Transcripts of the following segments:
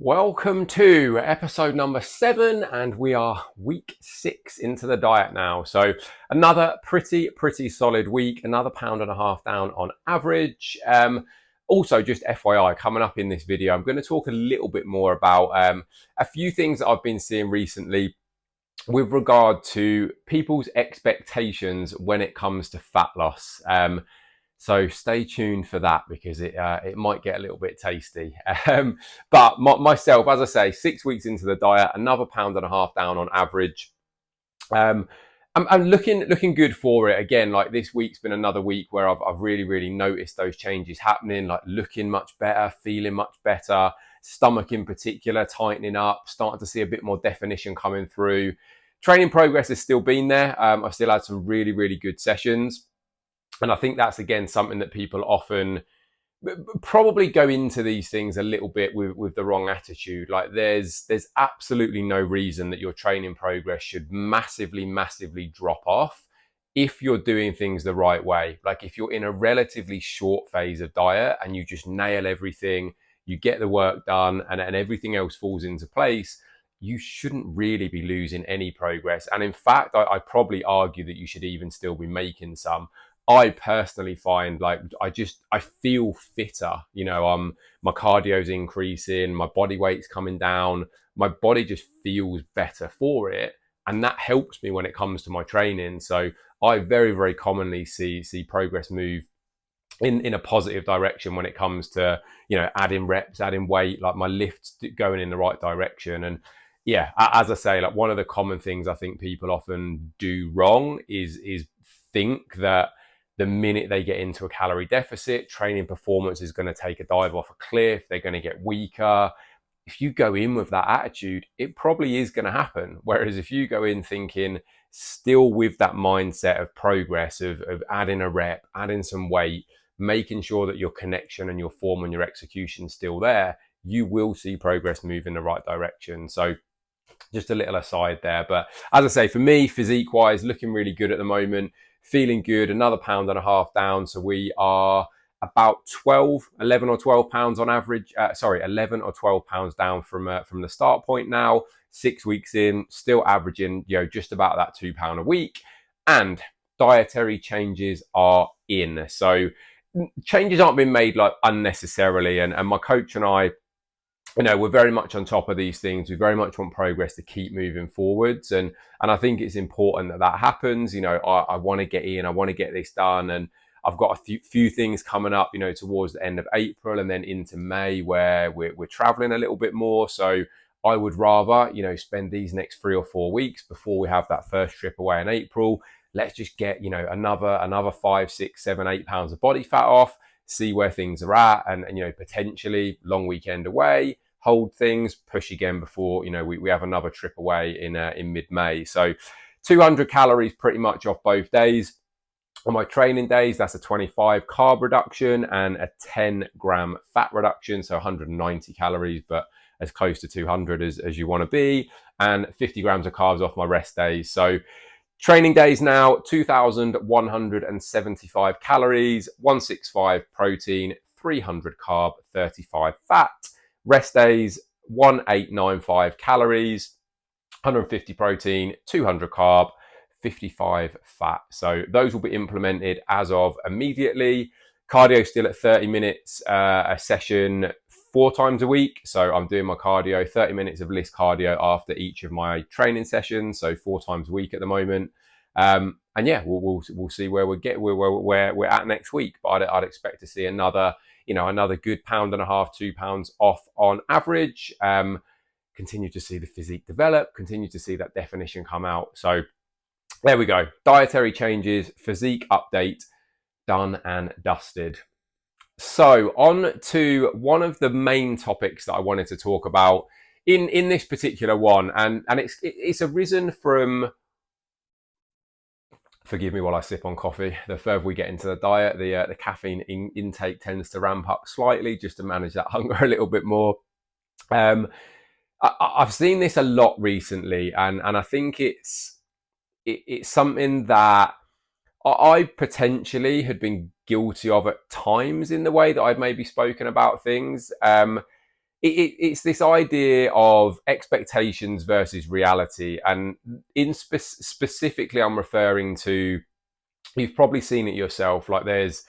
Welcome to episode number 7, and we are week 6 into the diet now. So another pretty solid week, another pound and a half down on average. Also, just FYI, coming up in this video, I'm going to talk a little bit more about a few things that I've been seeing recently with regard to people's expectations when it comes to fat loss. So stay tuned for that because it might get a little bit tasty. But myself, as I say, 6 weeks into the diet, another pound and a half down on average. I'm looking good for it. Again, like this week's been another week where I've really noticed those changes happening, like looking much better, feeling much better, stomach in particular tightening up, starting to see a bit more definition coming through. Training progress has still been there. I've still had some really good sessions. And I think that's, again, something that people often probably go into these things a little bit with the wrong attitude. Like there's absolutely no reason that your training progress should massively drop off if you're doing things the right way. Like if you're in a relatively short phase of diet and you just nail everything, you get the work done and everything else falls into place, you shouldn't really be losing any progress. And in fact, I probably argue that you should even still be making some. I personally find like I feel fitter, my cardio's increasing, my body weight's coming down, my body just feels better for it, and that helps me when it comes to my training. So I very commonly see progress move in a positive direction when it comes to adding reps, adding weight, like my lifts going in the right direction. And yeah, as I say, like one of the common things I think people often do wrong is think that the minute they get into a calorie deficit, training performance is going to take a dive off a cliff. They're going to get weaker. If you go in with that attitude, it probably is going to happen. Whereas if you go in thinking still with that mindset of progress, of adding a rep, adding some weight, making sure that your connection and your form and your execution is still there, you will see progress move in the right direction. So just a little aside there. But as I say, for me, physique wise, looking really good at the moment, feeling good, another pound and a half down. So we are about 11 or 12 pounds on average. 11 or 12 pounds down from the start point now. 6 weeks in, still averaging, just about that £2 a week. And dietary changes are in. So changes aren't being made like unnecessarily. And my coach and I, we're very much on top of these things. We very much want progress to keep moving forwards. And I think it's important that happens. I want to get in, I want to get this done. And I've got a few things coming up, towards the end of April and then into May where we're traveling a little bit more. So I would rather, spend these next 3 or 4 weeks before we have that first trip away in April. Let's just get, another 5, 6, 7, 8 pounds of body fat off, see where things are at, and potentially long weekend away, hold things, push again before we have another trip away in mid-May. So 200 calories pretty much off both days. On my training days, that's a 25 carb reduction and a 10 gram fat reduction, so 190 calories, but as close to 200 as you want to be, and 50 grams of carbs off my rest days. So training days now, 2,175 calories, 165 protein, 300 carb, 35 fat. Rest days, 1,895 calories, 150 protein, 200 carb, 55 fat. So those will be implemented as of immediately. Cardio still at 30 minutes a session 4 times a week. So I'm doing my cardio, 30 minutes of list cardio after each of my training sessions. So 4 times a week at the moment. And yeah, we'll see where we're at next week. But I'd expect to see another good pound and a half, £2 off on average. Continue to see the physique develop, continue to see that definition come out. So there we go. Dietary changes, physique update, done and dusted. So on to one of the main topics that I wanted to talk about in this particular one, and it's arisen from, forgive me while I sip on coffee. The further we get into the diet, the caffeine intake tends to ramp up slightly just to manage that hunger a little bit more. I've seen this a lot recently, and I think it's something that I potentially had been guilty of at times in the way that I've maybe spoken about things. it's this idea of expectations versus reality. And specifically, I'm referring to, you've probably seen it yourself, like there's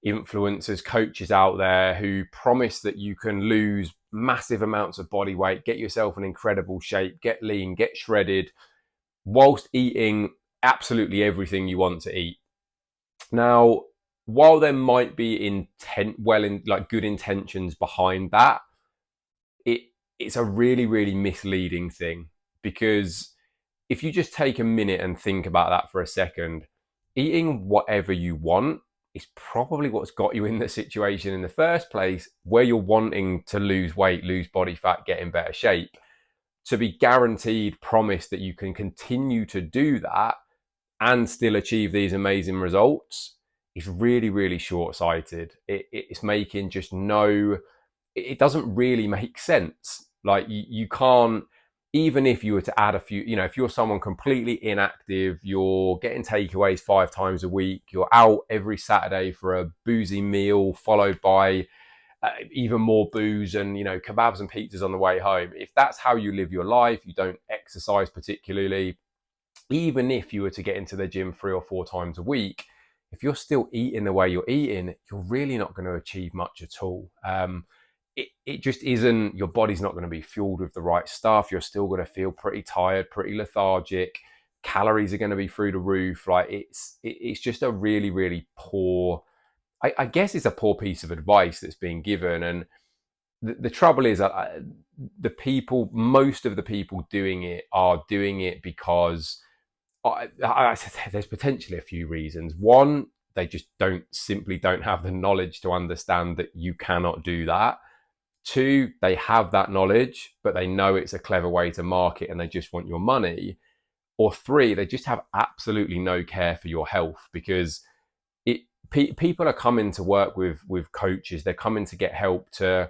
influencers, coaches out there who promise that you can lose massive amounts of body weight, get yourself in incredible shape, get lean, get shredded, whilst eating absolutely everything you want to eat. Now, while there might be like good intentions behind that, it it's a really, really misleading thing, because if you just take a minute and think about that for a second, eating whatever you want is probably what's got you in the situation in the first place, where you're wanting to lose weight, lose body fat, get in better shape. To be guaranteed, promised that you can continue to do that and still achieve these amazing results is really, really short-sighted. It's making just no, it doesn't really make sense. Like you can't, even if you were to add a few, if you're someone completely inactive, you're getting takeaways 5 times a week, you're out every Saturday for a boozy meal followed by even more booze and kebabs and pizzas on the way home. If that's how you live your life, you don't exercise particularly, even if you were to get into the gym 3 or 4 times a week, if you're still eating the way you're eating, you're really not going to achieve much at all. It just isn't, your body's not going to be fueled with the right stuff. You're still going to feel pretty tired, pretty lethargic. Calories are going to be through the roof. Like it's just a really, really poor, I guess it's a poor piece of advice that's being given. And the trouble is that most of the people doing it are doing it because there's potentially a few reasons. One, they just simply don't have the knowledge to understand that you cannot do that. Two, they have that knowledge, but they know it's a clever way to market and they just want your money. Or three, they just have absolutely no care for your health, because people are coming to work with coaches. They're coming to get help to,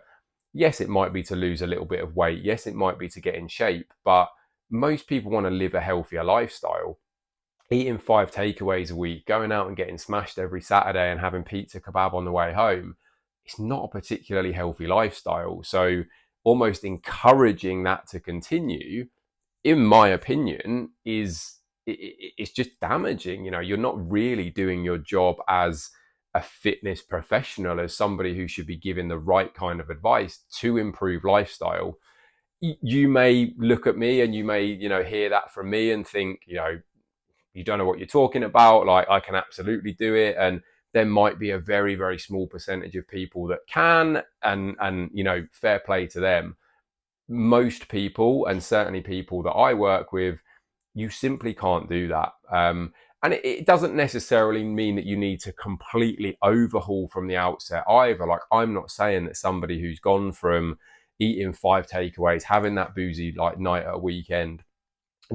yes, it might be to lose a little bit of weight. Yes, it might be to get in shape, but most people want to live a healthier lifestyle. Eating 5 takeaways a week, going out and getting smashed every Saturday and having pizza kebab on the way home, it's not a particularly healthy lifestyle. So almost encouraging that to continue, in my opinion, it's just damaging. You're not really doing your job as a fitness professional, as somebody who should be giving the right kind of advice to improve lifestyle. You may look at me and you may, hear that from me and think, you don't know what you're talking about. Like, I can absolutely do it. And there might be a very, very small percentage of people that can, and fair play to them. Most people, and certainly people that I work with, you simply can't do that. And it doesn't necessarily mean that you need to completely overhaul from the outset either. Like, I'm not saying that somebody who's gone from eating 5 takeaways, having that boozy like night at a weekend,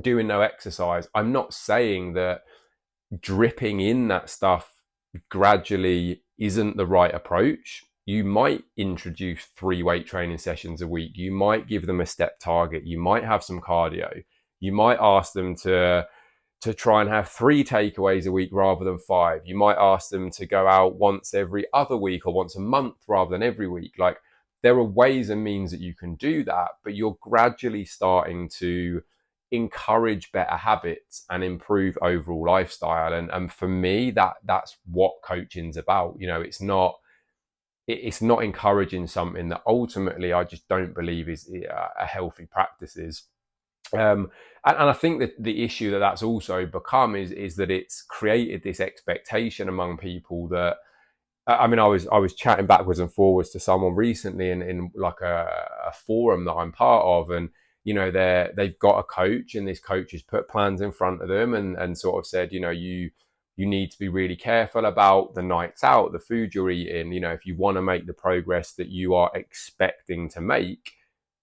doing no exercise, I'm not saying that dripping in that stuff gradually isn't the right approach. You might introduce 3 weight training sessions a week. You might give them a step target. You might have some cardio. You might ask them to try and have 3 takeaways a week rather than 5. You might ask them to go out once every other week or once a month rather than every week. Like, there are ways and means that you can do that, but you're gradually starting to encourage better habits and improve overall lifestyle. And for me, that's what coaching's about. It's not encouraging something that ultimately I just don't believe is a healthy practices. And I think that the issue that's also become is that it's created this expectation among people that, I mean, I was chatting backwards and forwards to someone recently in like a forum that I'm part of, and they've got a coach, and this coach has put plans in front of them and sort of said, you need to be really careful about the nights out, the food you're eating. If you want to make the progress that you are expecting to make,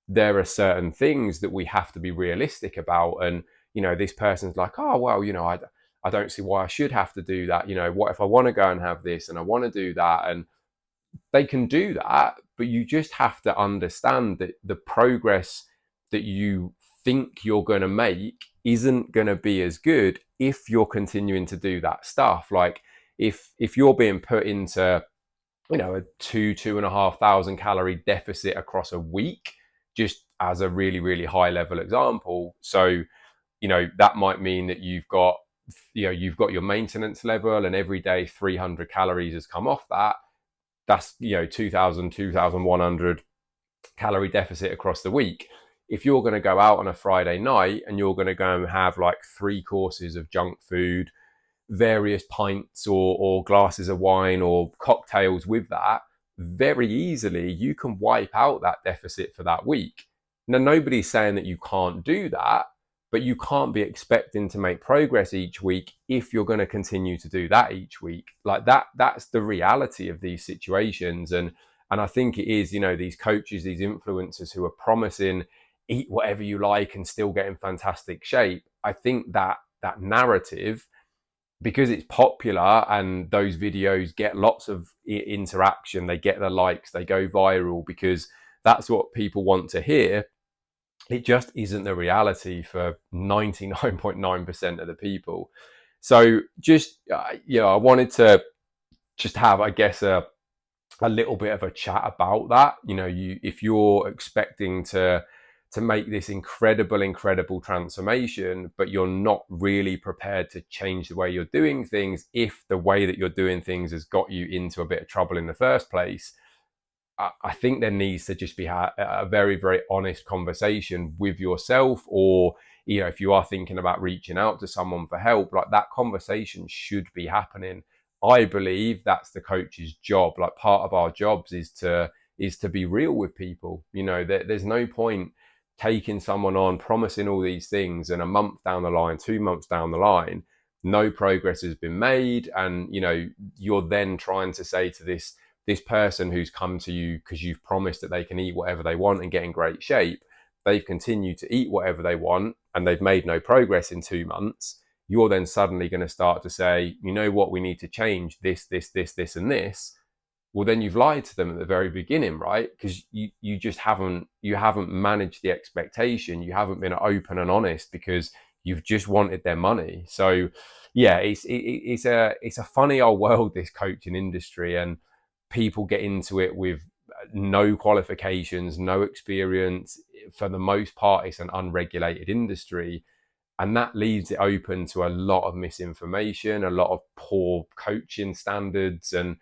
there are certain things that we have to be realistic about. And this person's like, oh well, I don't see why I should have to do that. What if I want to go and have this and I want to do that? And they can do that, but you just have to understand that the progress that you think you're going to make isn't going to be as good if you're continuing to do that stuff. Like, if you're being put into a 2,500 calorie deficit across a week, just as a really, really high level example. So, that might mean that you've got your maintenance level, and every day 300 calories has come off that. That's 2,000, 2,100 calorie deficit across the week. If you're going to go out on a Friday night and you're going to go and have like 3 courses of junk food, various pints or glasses of wine or cocktails with that, very easily you can wipe out that deficit for that week. Now, nobody's saying that you can't do that, but you can't be expecting to make progress each week if you're going to continue to do that each week. Like that's the reality of these situations. And I think it is, these coaches, these influencers who are promising eat whatever you like and still get in fantastic shape. I think that narrative, because it's popular and those videos get lots of interaction, they get the likes, they go viral because that's what people want to hear. It just isn't the reality for 99.9% of the people. So just, I wanted to just have, I guess, a little bit of a chat about that. If you're expecting to make this incredible transformation, but you're not really prepared to change the way you're doing things, if the way that you're doing things has got you into a bit of trouble in the first place, I think there needs to just be a very, very honest conversation with yourself, or if you are thinking about reaching out to someone for help, like that conversation should be happening. I believe that's the coach's job. Like, part of our jobs is to be real with people. There's no point taking someone on, promising all these things, and a month down the line, 2 months down the line, no progress has been made, and you're then trying to say to this person who's come to you because you've promised that they can eat whatever they want and get in great shape, they've continued to eat whatever they want and they've made no progress in 2 months. You're then suddenly going to start to say, you know what, we need to change this, and this. Well, then you've lied to them at the very beginning, right? Because you just haven't managed the expectation. You haven't been open and honest because you've just wanted their money. So yeah, it's a funny old world, this coaching industry, and people get into it with no qualifications, no experience. For the most part, it's an unregulated industry, and that leaves it open to a lot of misinformation, a lot of poor coaching standards. And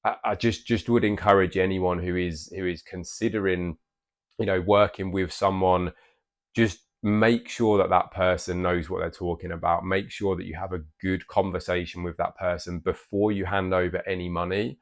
I just would encourage anyone who is considering, working with someone, just make sure that person knows what they're talking about. Make sure that you have a good conversation with that person before you hand over any money,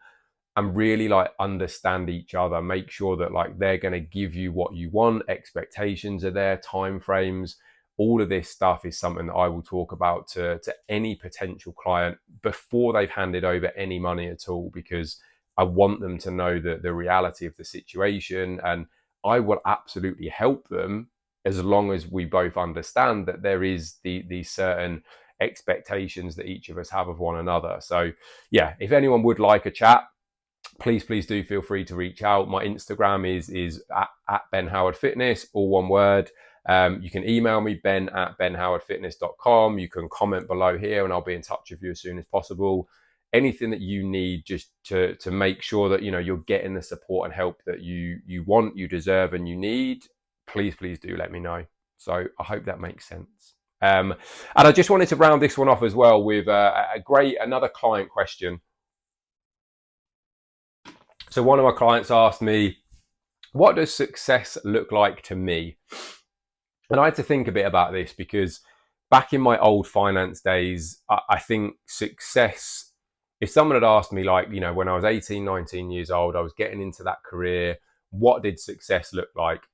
and really understand each other. Make sure that they're going to give you what you want, expectations are there, time frames. All of this stuff is something that I will talk about to any potential client before they've handed over any money at all, because I want them to know the reality of the situation, and I will absolutely help them as long as we both understand that there is these certain expectations that each of us have of one another. So yeah, if anyone would like a chat, please do feel free to reach out. My Instagram is at Ben Howard Fitness, all one word. You can email me, ben@benhowardfitness.com. You can comment below here and I'll be in touch with you as soon as possible. Anything that you need, just to make sure that you're getting the support and help that you want, you deserve, and you need, please do let me know. So I hope that makes sense. And I just wanted to round this one off as well with another client question. So one of my clients asked me, what does success look like to me? And I had to think a bit about this, because back in my old finance days, I think success, if someone had asked me when I was 18, 19 years old, I was getting into that career, what did success look like?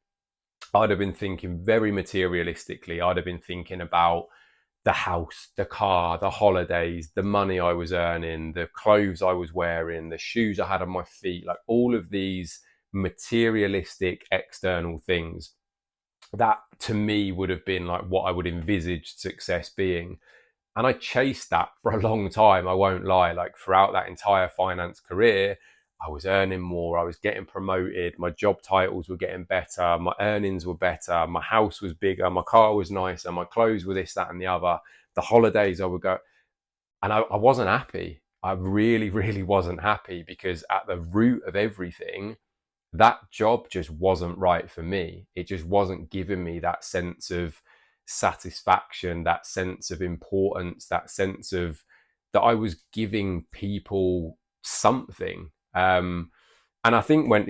I'd have been thinking very materialistically. I'd have been thinking about the house, the car, the holidays, the money I was earning, the clothes I was wearing, the shoes I had on my feet, all of these materialistic external things. That to me would have been what I would envisage success being. And I chased that for a long time, I won't lie. Throughout that entire finance career, I was earning more, I was getting promoted, my job titles were getting better, my earnings were better, my house was bigger, my car was nicer, my clothes were this, that, and the other. The holidays I would go, and I wasn't happy. I really, really wasn't happy, because at the root of everything, that job just wasn't right for me. It just wasn't giving me that sense of satisfaction, that sense of importance, that sense of that I was giving people something. And I think when,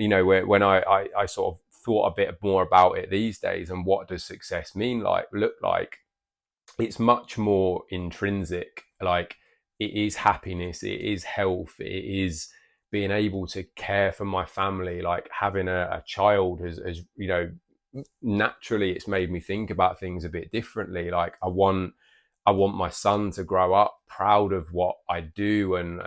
when I sort of thought a bit more about it these days, and what does success look like, it's much more intrinsic. Like, it is happiness, it is health, it is being able to care for my family. Like, having a child has, naturally, it's made me think about things a bit differently. Like, I want my son to grow up proud of what I do, and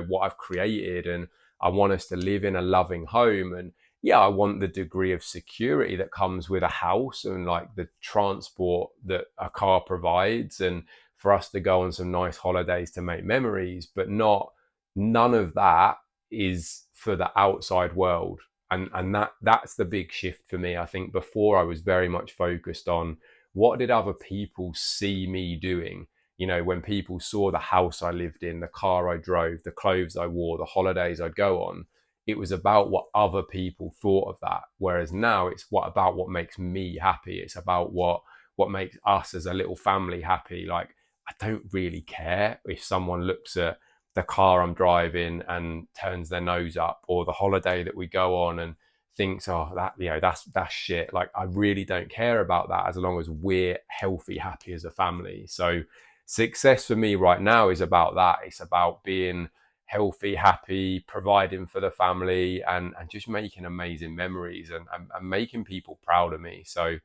what I've created, and I want us to live in a loving home. And yeah, I want the degree of security that comes with a house, and like the transport that a car provides, and for us to go on some nice holidays to make memories. But none of that is for the outside world. And that's the big shift for me. I think before, I was very much focused on, what did other people see me doing? When people saw the house I lived in, the car I drove, the clothes I wore, the holidays I'd go on, it was about what other people thought of that. Whereas now, it's what makes me happy. It's about what makes us as a little family happy. Like, I don't really care if someone looks at the car I'm driving and turns their nose up, or the holiday that we go on and thinks, oh, that's shit. Like, I really don't care about that, as long as we're healthy, happy as a family. So success for me right now is about that. It's about being healthy, happy, providing for the family, and just making amazing memories, and making people proud of me. So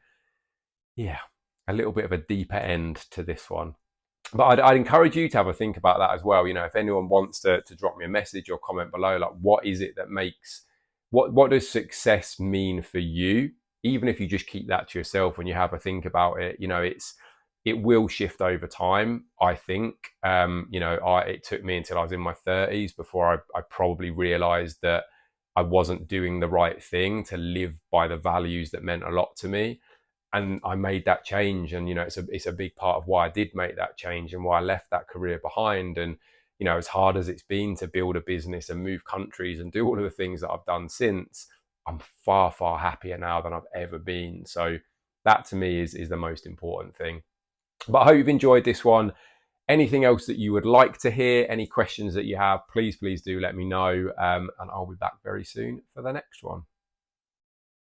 yeah, a little bit of a deeper end to this one. But I'd encourage you to have a think about that as well. If anyone wants to drop me a message or comment below, like, what is it that makes, what does success mean for you? Even if you just keep that to yourself when you have a think about it, it will shift over time. I think, it took me until I was in my 30s before I probably realized that I wasn't doing the right thing to live by the values that meant a lot to me. And I made that change, and it's a big part of why I did make that change, and why I left that career behind. And as hard as it's been to build a business and move countries and do all of the things that I've done since, I'm far, far happier now than I've ever been. So that, to me, is the most important thing. But I hope you've enjoyed this one. Anything else that you would like to hear, any questions that you have, please do let me know, and I'll be back very soon for the next one.